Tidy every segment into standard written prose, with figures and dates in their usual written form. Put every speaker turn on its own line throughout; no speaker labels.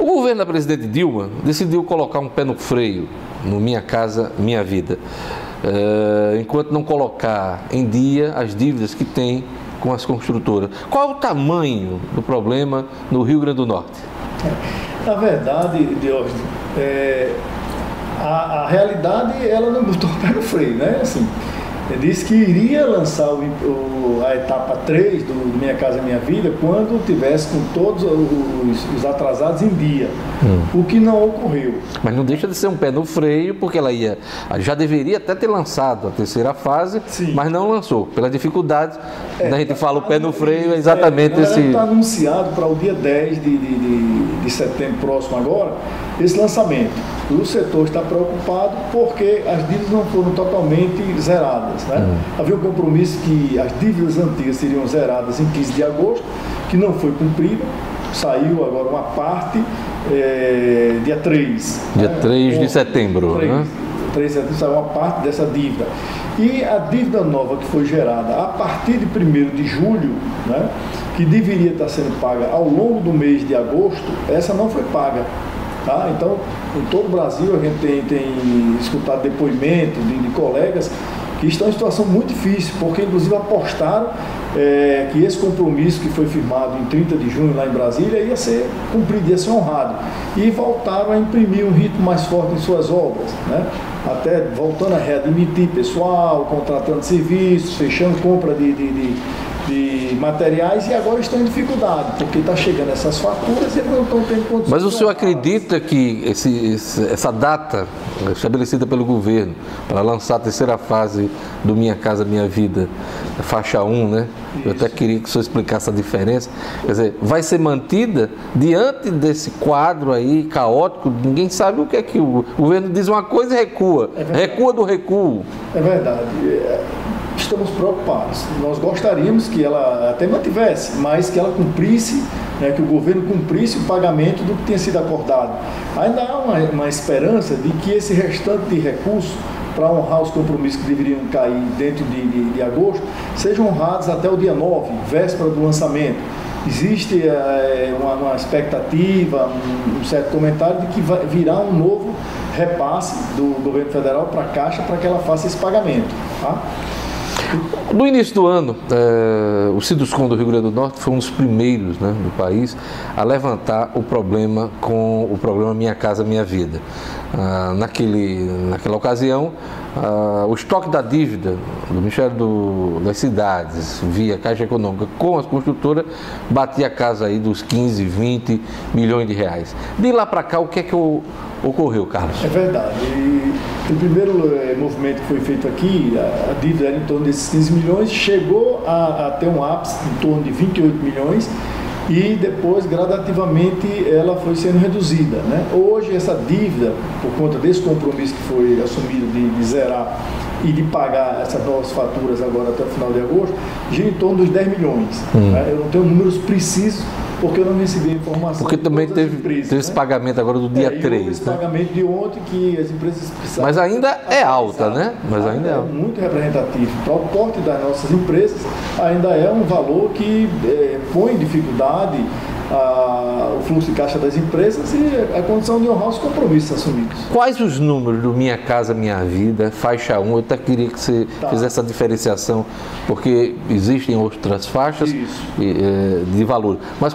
O governo da presidente Dilma decidiu colocar um pé no freio no Minha Casa Minha Vida, enquanto não colocar em dia as dívidas que tem com as construtoras. Qual é o tamanho do problema no Rio Grande do Norte?
Na verdade, Diógenes, a realidade, ela não botou o pé no freio, né? Assim, disse que iria lançar a etapa 3 do Minha Casa Minha Vida quando tivesse com todos os atrasados em dia, o que não ocorreu.
Mas não deixa de ser um pé no freio, porque ela já deveria até ter lançado a terceira fase, sim, mas não lançou, pela dificuldade. A gente fala o pé no freio, é exatamente esse...
Está anunciado para o dia 10 de setembro próximo agora, esse lançamento. O setor está preocupado porque as dívidas não foram totalmente zeradas, né? Havia um compromisso que as dívidas antigas seriam zeradas em 15 de agosto, que não foi cumprido. Saiu agora uma parte, dia 3.
Dia 3 de setembro.
3 de setembro saiu uma parte dessa dívida. E a dívida nova que foi gerada a partir de 1º de julho, né, que deveria estar sendo paga ao longo do mês de agosto, essa não foi paga. Tá? Então, em todo o Brasil, a gente tem escutado depoimentos de colegas que estão em situação muito difícil, porque inclusive apostaram que esse compromisso que foi firmado em 30 de junho lá em Brasília ia ser cumprido, ia ser honrado. E voltaram a imprimir um ritmo mais forte em suas obras, né? Até voltando a readmitir pessoal, contratando serviços, fechando compra de materiais, e agora estão em dificuldade, porque está chegando essas faturas e eles não estão tendo condições.
Mas o senhor acredita que essa data estabelecida pelo governo para lançar a terceira fase do Minha Casa Minha Vida, faixa 1, né? Isso. Eu até queria que o senhor explicasse a diferença. Quer dizer, vai ser mantida diante desse quadro aí caótico? Ninguém sabe o que é que o governo diz uma coisa e recua. Recua do recuo.
É verdade. Estamos preocupados. Nós gostaríamos que ela até mantivesse, mas que ela cumprisse, né, que o governo cumprisse o pagamento do que tinha sido acordado. Ainda há uma esperança de que esse restante de recursos, para honrar os compromissos que deveriam cair dentro de agosto, sejam honrados até o dia 9, véspera do lançamento. Existe uma expectativa, um certo comentário de que virá um novo repasse do governo federal para a Caixa para que ela faça esse pagamento. Tá?
No início do ano, o Siduscom do Rio Grande do Norte foi um dos primeiros, né, do país a levantar o problema com o programa Minha Casa Minha Vida. Naquela ocasião, o estoque da dívida do Ministério das Cidades, via Caixa Econômica, com as construtoras, batia a casa aí dos 15, 20 milhões de reais. De lá para cá, o que é que ocorreu, Carlos?
É verdade. O primeiro movimento que foi feito aqui, a dívida era em torno desses 15 milhões, chegou a ter um ápice em torno de 28 milhões, e depois, gradativamente, ela foi sendo reduzida, né? Hoje, essa dívida, por conta desse compromisso que foi assumido de zerar e de pagar essas novas faturas agora até o final de agosto, gira em torno dos 10 milhões. Né? Eu não tenho números precisos, porque eu não recebi a informação.
Porque também teve esse pagamento agora do dia 3.
Esse pagamento de ontem que as empresas precisavam.
Mas ainda é alta, né? Mas ainda é
muito representativo. Para o porte das nossas empresas, ainda é um valor que põe em dificuldade o fluxo de caixa das empresas e a condição de honrar os compromissos assumidos.
Quais os números do Minha Casa Minha Vida, faixa 1? Eu até queria que você fizesse essa diferenciação, porque existem outras faixas de valor. Mas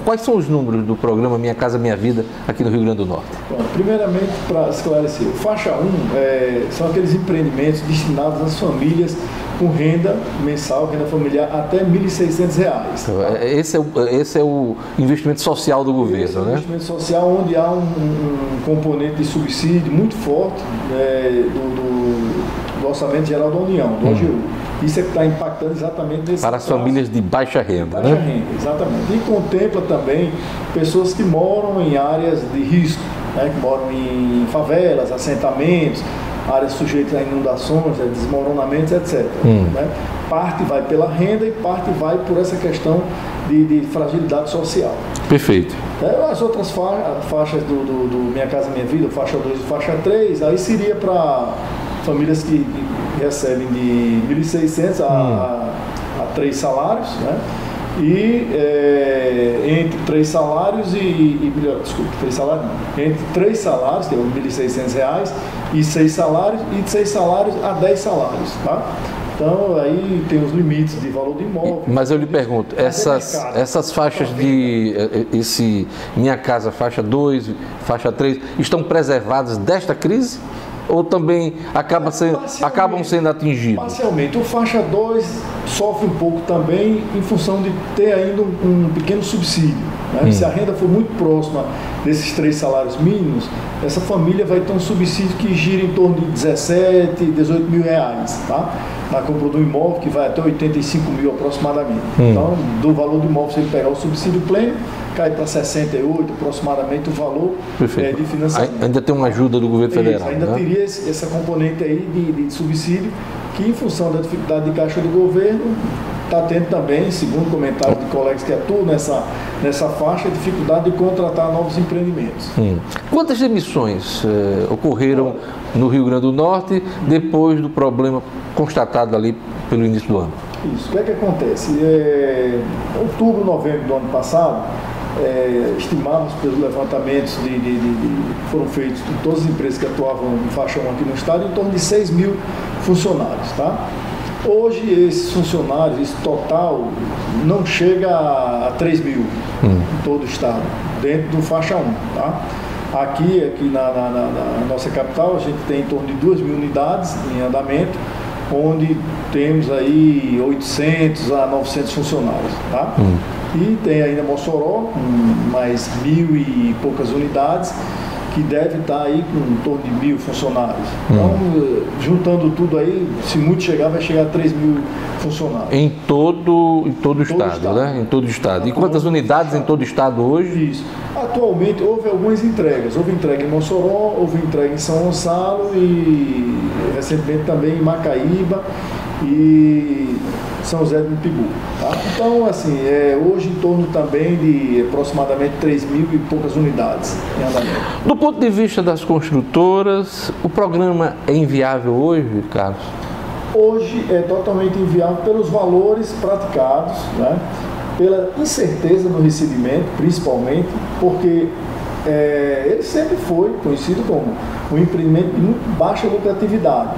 quais são os números do programa Minha Casa Minha Vida aqui no Rio Grande do Norte?
Bom, primeiramente, para esclarecer, faixa 1 são aqueles empreendimentos destinados às famílias com renda mensal, renda familiar até R$ 1.600. Tá?
Esse é o investimento social do governo,
esse é o
né?
investimento social onde há um componente de subsídio muito forte do Orçamento Geral da União, do OGU. Isso é que está impactando exatamente nesse
para as famílias de baixa renda,
baixa renda, exatamente. E contempla também pessoas que moram em áreas de risco, né? Que moram em favelas, assentamentos, áreas sujeitas a inundações, a desmoronamentos, etc. Né? Parte vai pela renda e parte vai por essa questão de fragilidade social.
Perfeito.
As outras faixas do Minha Casa Minha Vida, faixa 2 e faixa 3, aí seria para famílias que recebem de 1.600 a 3 salários, né? E entre 3 salários desculpe, 3 salários não. Entre 3 salários, que é R$ 1.600, e 6 salários, e de 6 salários a 10 salários, tá? Então, aí tem os limites de valor do imóvel.
Mas eu lhe pergunto, essas faixas de Minha Casa faixa 2, faixa 3, estão preservadas desta crise? Ou também acabam sendo atingidos?
Parcialmente. O faixa 2 sofre um pouco também em função de ter ainda um pequeno subsídio, né? Se a renda for muito próxima desses 3 salários mínimos, essa família vai ter um subsídio que gira em torno de 17, 18 mil reais, tá? Na compra do imóvel, que vai até 85 mil aproximadamente. Então, do valor do imóvel, se ele pegar o subsídio pleno, cai para 68 aproximadamente o valor de financiamento.
Ainda tem uma ajuda do governo federal.
Ainda teria essa componente aí de subsídio, que em função da dificuldade de caixa do governo, está tendo também, segundo comentários de colegas que atuam nessa faixa, dificuldade de contratar novos empreendimentos.
Quantas demissões ocorreram no Rio Grande do Norte depois do problema constatado ali pelo início do ano?
Isso. O que é que acontece? Outubro, novembro do ano passado, estimamos pelos levantamentos que foram feitos por todas as empresas que atuavam no faixa 1 aqui no estado, em torno de 6 mil funcionários, tá? Hoje, esses funcionários, esse total, não chega a 3 mil em todo o estado, dentro do faixa 1, tá? Aqui na nossa capital, a gente tem em torno de 2 mil unidades em andamento, onde temos aí 800 a 900 funcionários, tá? E tem ainda Mossoró, com mais 1.000 e poucas unidades, que deve estar aí com em torno de 1.000 funcionários. Então, juntando tudo aí, se muito chegar, vai chegar a 3 mil funcionários. Em todo o estado, né?
Em todo o estado. E quantas unidades em todo o estado hoje?
Isso. Atualmente, houve algumas entregas. Houve entrega em Mossoró, houve entrega em São Gonçalo e recentemente também em Macaíba e São José do Pibu, tá? Então, assim, hoje em torno também de aproximadamente 3 mil e poucas unidades em andamento.
Do ponto de vista das construtoras, o programa é inviável hoje, Carlos?
Hoje é totalmente inviável pelos valores praticados, né? Pela incerteza no recebimento, principalmente, porque ele sempre foi conhecido como um empreendimento de muito baixa lucratividade,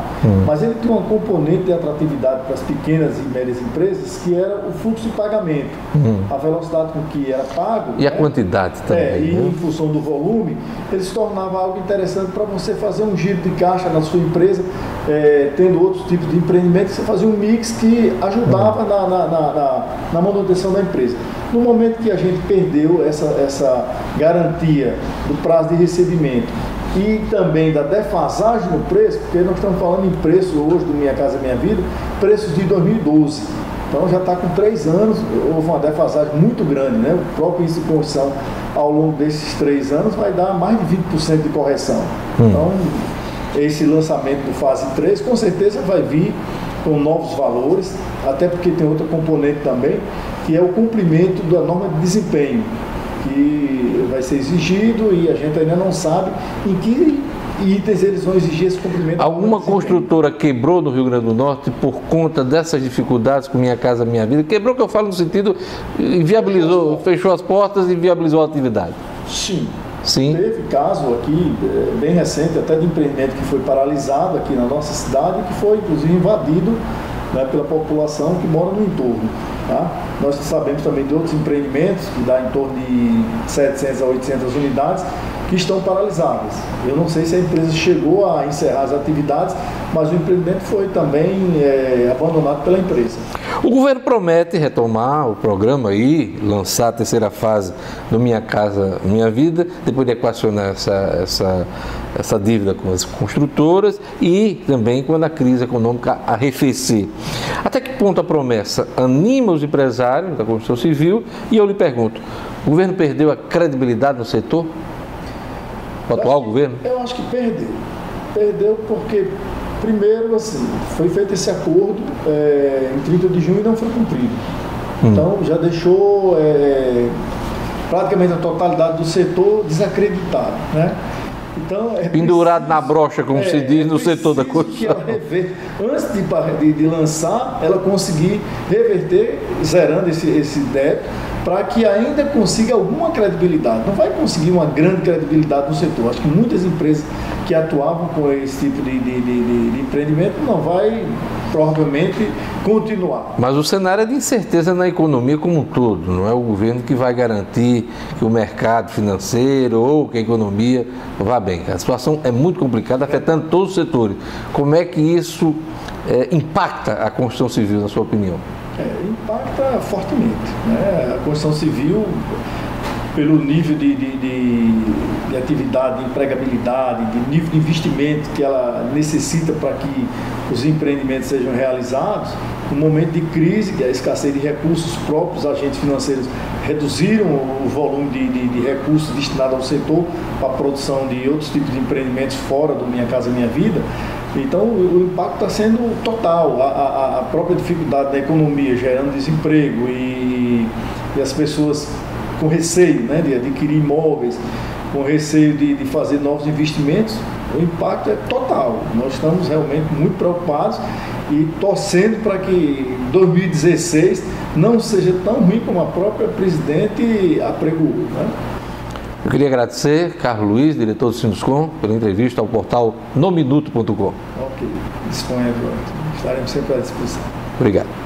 mas ele tem uma componente de atratividade para as pequenas e médias empresas, que era o fluxo de pagamento, a velocidade com que era pago.
E a quantidade também.
E em função do volume, ele se tornava algo interessante para você fazer um giro de caixa na sua empresa, tendo outros tipos de empreendimento, você fazia um mix que ajudava na manutenção da empresa. No momento que a gente perdeu essa garantia do prazo de recebimento e também da defasagem no preço, porque nós estamos falando em preço hoje do Minha Casa Minha Vida, preços de 2012. Então já está com 3 anos, houve uma defasagem muito grande, né? O próprio índice de correção ao longo desses 3 anos vai dar mais de 20% de correção. Então, esse lançamento do fase 3 com certeza vai vir com novos valores, até porque tem outra componente também, que é o cumprimento da norma de desempenho, que vai ser exigido e a gente ainda não sabe em que itens eles vão exigir esse cumprimento.
Alguma construtora quebrou no Rio Grande do Norte por conta dessas dificuldades com Minha Casa Minha Vida? Quebrou, que eu falo no sentido, inviabilizou, fechou as portas e viabilizou a atividade?
Sim. Teve caso aqui, bem recente, até de empreendimento que foi paralisado aqui na nossa cidade, que foi inclusive invadido, né, pela população que mora no entorno. Tá? Nós sabemos também de outros empreendimentos, que dá em torno de 700 a 800 unidades, que estão paralisadas. Eu não sei se a empresa chegou a encerrar as atividades, mas o empreendimento foi também abandonado pela empresa.
O governo promete retomar o programa e lançar a terceira fase do Minha Casa Minha Vida, depois de equacionar essa dívida com as construtoras e também quando a crise econômica arrefecer. Até que ponto a promessa anima os empresários da construção civil? E eu lhe pergunto, o governo perdeu a credibilidade no setor? O atual governo?
Eu acho que perdeu. Perdeu porque, primeiro, assim, foi feito esse acordo em 30 de junho e não foi cumprido. Então, já deixou praticamente a totalidade do setor desacreditado, né? Então,
pendurado na brocha, como se diz no setor da
construção. Que ela
construção.
antes de lançar, ela conseguir reverter, zerando esse débito, para que ainda consiga alguma credibilidade. Não vai conseguir uma grande credibilidade no setor. Acho que muitas empresas que atuavam com esse tipo de empreendimento não vai, provavelmente, continuar.
Mas o cenário é de incerteza na economia como um todo. Não é o governo que vai garantir que o mercado financeiro ou que a economia vá bem. A situação é muito complicada, afetando todos os setores. Como é que isso impacta a construção civil, na sua opinião?
Impacta fortemente, né? A construção civil, pelo nível de atividade, de empregabilidade, de nível de investimento que ela necessita para que os empreendimentos sejam realizados, no momento de crise, que é a escassez de recursos próprios, os agentes financeiros reduziram o volume de recursos destinados ao setor para a produção de outros tipos de empreendimentos fora do Minha Casa Minha Vida. Então, o impacto está sendo total. A própria dificuldade da economia gerando desemprego e as pessoas com receio, né, de adquirir imóveis, com receio de fazer novos investimentos, o impacto é total. Nós estamos realmente muito preocupados e torcendo para que 2016 não seja tão ruim como a própria presidente apregoou, né?
Eu queria agradecer, Carlos Luiz, diretor do Sinduscom, pela entrevista ao portal nominuto.com.
Ok, disponha, estaremos sempre à disposição.
Obrigado.